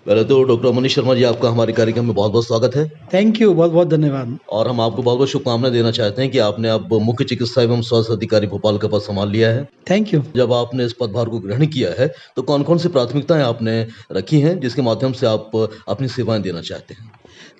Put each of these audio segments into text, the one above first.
पहले तो डॉक्टर मनीष शर्मा जी, आपका हमारे कार्यक्रम में बहुत-बहुत स्वागत है थैंक यू, बहुत-बहुत धन्यवाद। और हम आपको बहुत-बहुत शुभकामनाएँ देना चाहते हैं कि आपने अब मुख्य चिकित्सा एवं स्वास्थ्य अधिकारी भोपाल का पद सँभाल लिया है। Thank you. जब आपने इस पदभार को ग्रहण किया है, तो कौन-कौन सी प्राथमिकताएँ आपने रखी हैं, जिसके माध्यम से आप अपनी सेवाएँ देना चाहते हैं?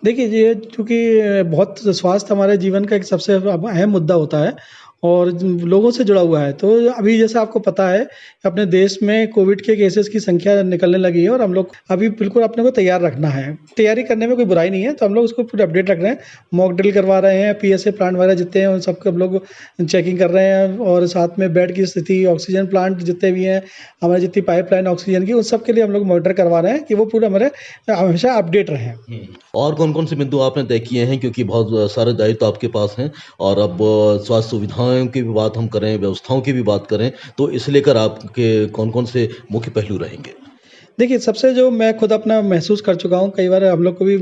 देखिए, ये चूँकि बहुत स्वास्थ्य हमारे जीवन का एक सबसे अहम मुद्दा होता है और लोगों से जुड़ा हुआ है। तो अभी जैसे आपको पता है, अपने देश में कोविड के केसेज़ की संख्या निकलने लगी है और हम लोग अभी बिल्कुल अपने को तैयार रखना है। तैयारी करने में कोई बुराई नहीं है, तो हम लोग उसको पूरा अपडेट रख रहे हैं। मॉक ड्रिल करवा रहे हैं, पीएसए प्लांट वगैरह जितने हैं, उन सबको हम लोग चेकिंग कर रहे हैं और साथ में बेड की स्थिति, ऑक्सीजन प्लांट जितने भी हैं, हमारी जितनी पाइपलाइन ऑक्सीजन की, उन सब के लिए हम लोग मॉनिटर करवा रहे हैं कि वो पूरा हमारे हमेशा अपडेट रहें। और कौन-कौन से बिंदु आपने तय किए हैं? क्योंकि बहुत सारे दायित्व आपके पास हैं और अब स्वास्थ्य सुविधाओं की भी बात हम करें, व्यवस्थाओं की भी बात करें, तो इसे लेकर आपके कौन-कौन से मुख्य पहलू रहेंगे? देखिए, सबसे जो मैं खुद अपना महसूस कर चुका हूँ, कई बार हम लोग को भी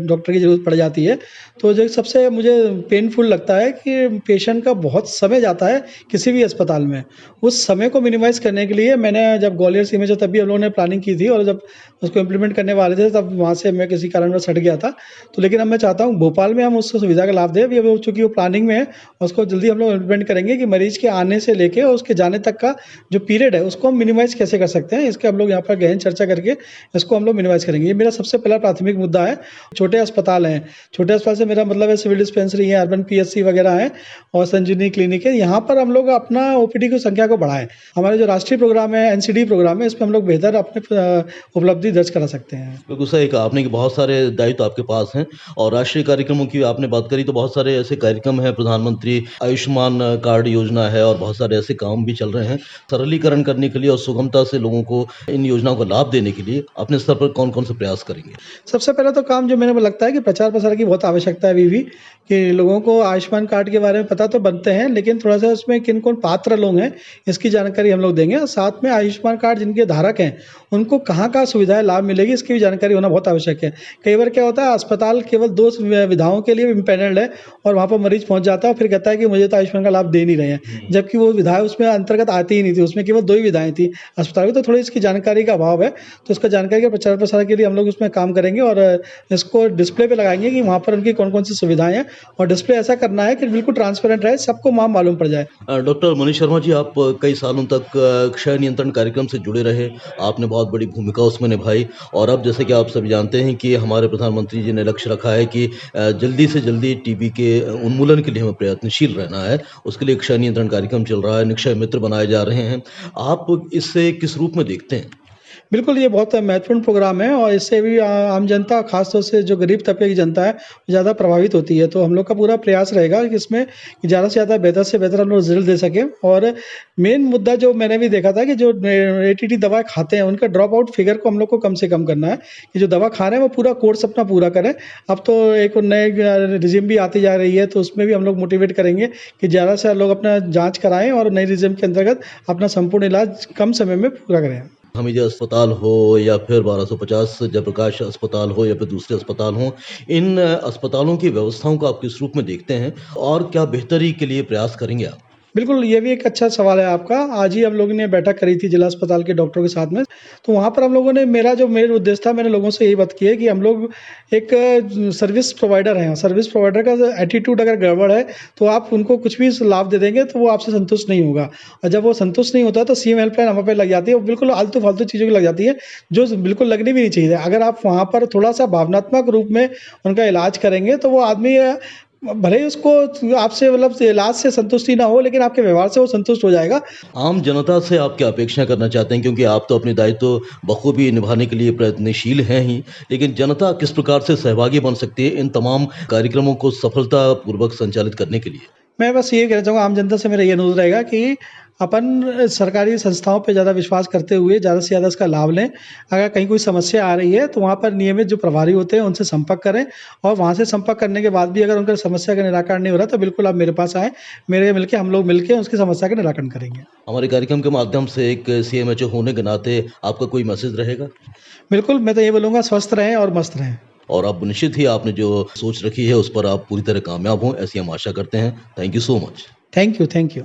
डॉक्टर की ज़रूरत पड़ जाती है। तो जो सबसे मुझे पेनफुल लगता है कि पेशेंट का बहुत समय जाता है किसी भी अस्पताल में। उस समय को मिनिमाइज़ करने के लिए मैंने जब ग्वालियर सीमें से तब भी हम लोगों ने प्लानिंग की थी और जब उसको इम्प्लीमेंट करने वाले थे, तब वहाँ से मैं किसी कारणवश हट गया था। तो लेकिन अब मैं चाहता हूँ भोपाल में हम उस सुविधा का लाभ दें। अभी अब चूँकि वो प्लानिंग में है, उसको जल्दी हम लोग इम्प्लीमेंट करेंगे कि मरीज़ के आने से लेके और उसके जाने तक का जो पीरियड है, उसको हम मिनिमाइज़ कैसे कर सकते हैं, इसके हम लोग यहाँ पर गहन चर्चा करके इसको हम लोग मिनिमाइज़ करेंगे। ये मेरा सबसे पहला प्राथमिक मुद्दा है। छोटे अस्पताल हैं, छोटे अस्पताल से मेरा मतलब है सिविल डिस्पेंसरी है, अर्बन पीएचसी वगैरह हैं और संजीवनी क्लिनिक है। यहाँ पर हम लोग अपना ओपीडी की संख्या को बढ़ाएँ। हमारे जो राष्ट्रीय प्रोग्राम है, एनसीडी प्रोग्राम है, इसमें हम लोग बेहतर अपने उपलब्धि दर्ज करा सकते हैं। बिल्कुल सही कहा आपने कि बहुत सारे दायित्व आपके पास हैं और राष्ट्रीय कार्यक्रमों की आपने बात करी तो बहुत सारे ऐसे कार्यक्रम हैं, प्रधानमंत्री आयुष्मान कार्ड योजना है और बहुत सारे ऐसे काम भी चल रहे हैं। सरलीकरण करने के लिए और सुगमता से लोगों को इन योजनाओं का लाभ देने के लिए अपने स्तर पर कौन-कौन से प्रयास करेंगे? सबसे पहला तो काम जो मेरे को लगता है कि प्रचार-प्रसार की बहुत आवश्यकता है अभी भी, कि लोगों को आयुष्मान कार्ड के बारे में पता तो बनते हैं, लेकिन थोड़ा-सा उसमें किन-कौन पात्र लोग हैं, इसकी जानकारी हम लोग देंगे और साथ में आयुष्मान कार्ड जिनके धारक हैं, उनको कहाँ-कहाँ सुविधाएँ लाभ मिलेगी, इसकी भी जानकारी होना बहुत आवश्यक है। कई बार क्या होता है, अस्पताल केवल 2 विधाओं के लिए इम्पैनल्ड है और वहाँ पर मरीज़ पहुँच जाता है और फिर कहता है कि मुझे तो आयुष्मान का लाभ दे नहीं रहे हैं। जबकि वो विधाएँ उसमें अंतर्गत आती ही नहीं थी, उसमें केवल 2 ही विधाएँ थी। अस्पताल की तो थोड़ी इसकी जानकारी का अभाव है, तो इसका जानकारी के प्रचार-प्रसार के लिए हम लोग उसमें काम करेंगे और इसको डिस्प्ले पे लगाएँगे कि वहाँ पर उनकी कौन-कौन सी सुविधाएँ हैं और डिस्प्ले ऐसा करना है कि बिल्कुल ट्रांसपेरेंट रहे, सबको वहाँ मालूम पड़ जाए। डॉक्टर मनीष शर्मा जी, आप कई सालों तक क्षय नियंत्रण कार्यक्रम से जुड़े रहे, आपने बहुत बड़ी भूमिका उसमें निभाई और अब जैसे कि आप सभी जानते हैं कि हमारे प्रधानमंत्री जी ने लक्ष्य रखा है कि जल्दी से जल्दी टीबी के उन्मूलन के लिए हमें प्रयत्नशील रहना है। उसके लिए क्षय नियंत्रण कार्यक्रम चल रहा है, निक्षय मित्र बनाए जा रहे हैं। आप इसे किस रूप में देखते हैं? बिल्कुल, ये बहुत महत्वपूर्ण प्रोग्राम है और इससे भी आम जनता, ख़ास तौर से जो गरीब तबके की जनता है, ज़्यादा प्रभावित होती है। तो हम लोग का पूरा प्रयास रहेगा कि इसमें ज़्यादा से ज़्यादा बेहतर से बेहतर हम लोग रिज़ल्ट दे सकें और मेन मुद्दा जो मैंने भी देखा था कि जो एटीटी दवाएँ खाते हैं, उनका ड्रॉप आउट फिगर को हम लोग को कम से कम करना है कि जो दवा खा रहे हैं, वो पूरा कोर्स अपना पूरा करें। अब तो एक नए रिजिम भी आती जा रही है, तो उसमें भी हम लोग मोटिवेट करेंगे कि ज़्यादा से ज़्यादा लोग अपना जाँच कराएँ और नई रिजिम के अंतर्गत अपना संपूर्ण इलाज कम समय में पूरा करें। हमीदिया अस्पताल हो या फिर 1250 जयप्रकाश अस्पताल हो या फिर दूसरे अस्पताल हों, इन अस्पतालों की व्यवस्थाओं को आप किस रूप में देखते हैं और क्या बेहतरी के लिए प्रयास करेंगे आप? बिल्कुल, ये भी एक अच्छा सवाल है आपका। आज ही हम लोगों ने बैठक करी थी जिला अस्पताल के डॉक्टरों के साथ में। तो वहाँ पर हम लोगों ने मेरा उद्देश्य था, मैंने लोगों से यही बात की है कि हम लोग एक सर्विस प्रोवाइडर हैं। सर्विस प्रोवाइडर का एटीट्यूड अगर गड़बड़ है, तो आप उनको कुछ भी लाभ दे देंगे, तो वो आपसे संतुष्ट नहीं होगा। और जब वो संतुष्ट नहीं होता, तो सीएम हेल्पलाइन हम पे लग जाती है। वो बिल्कुल आलतू-फालतू चीज़ों की लग जाती है, जो बिल्कुल लगनी भी नहीं चाहिए। अगर आप वहाँ पर थोड़ा-सा भावनात्मक रूप में उनका इलाज करेंगे, तो वो आदमी भले ही उसको आपसे मतलब इलाज से संतुष्टि ना हो, लेकिन आपके व्यवहार से वो संतुष्ट हो जाएगा। आम जनता से आप क्या अपेक्षा करना चाहते हैं? क्योंकि आप तो अपने दायित्व बखूबी निभाने के लिए प्रयत्नशील हैं ही, लेकिन जनता किस प्रकार से सहभागी बन सकती है इन तमाम कार्यक्रमों को सफलतापूर्वक संचालित करने के लिए? मैं बस ये कहना चाहूँगा, आम जनता से मेरा ये अनुरोध रहेगा कि अपन सरकारी संस्थाओं पे ज़्यादा विश्वास करते हुए ज़्यादा से ज़्यादा इसका लाभ लें। अगर कहीं कोई समस्या आ रही है, तो वहाँ पर नियमित जो प्रभारी होते हैं, उनसे संपर्क करें और वहाँ से संपर्क करने के बाद भी अगर उनका समस्या का निराकरण नहीं हो रहा, तो बिल्कुल आप मेरे पास आएँ। हम लोग मिलके उसकी समस्या का निराकरण करेंगे। हमारे कार्यक्रम के माध्यम से एक सीएमएचओ होने के नाते आपका कोई मैसेज रहेगा? बिल्कुल, मैं तो ये बोलूँगा, स्वस्थ रहें और मस्त रहें। और अब निश्चित ही आपने जो सोच रखी है उस पर आप पूरी तरह कामयाब हों, ऐसी हम आशा करते हैं। Thank you so much. Thank you, thank you.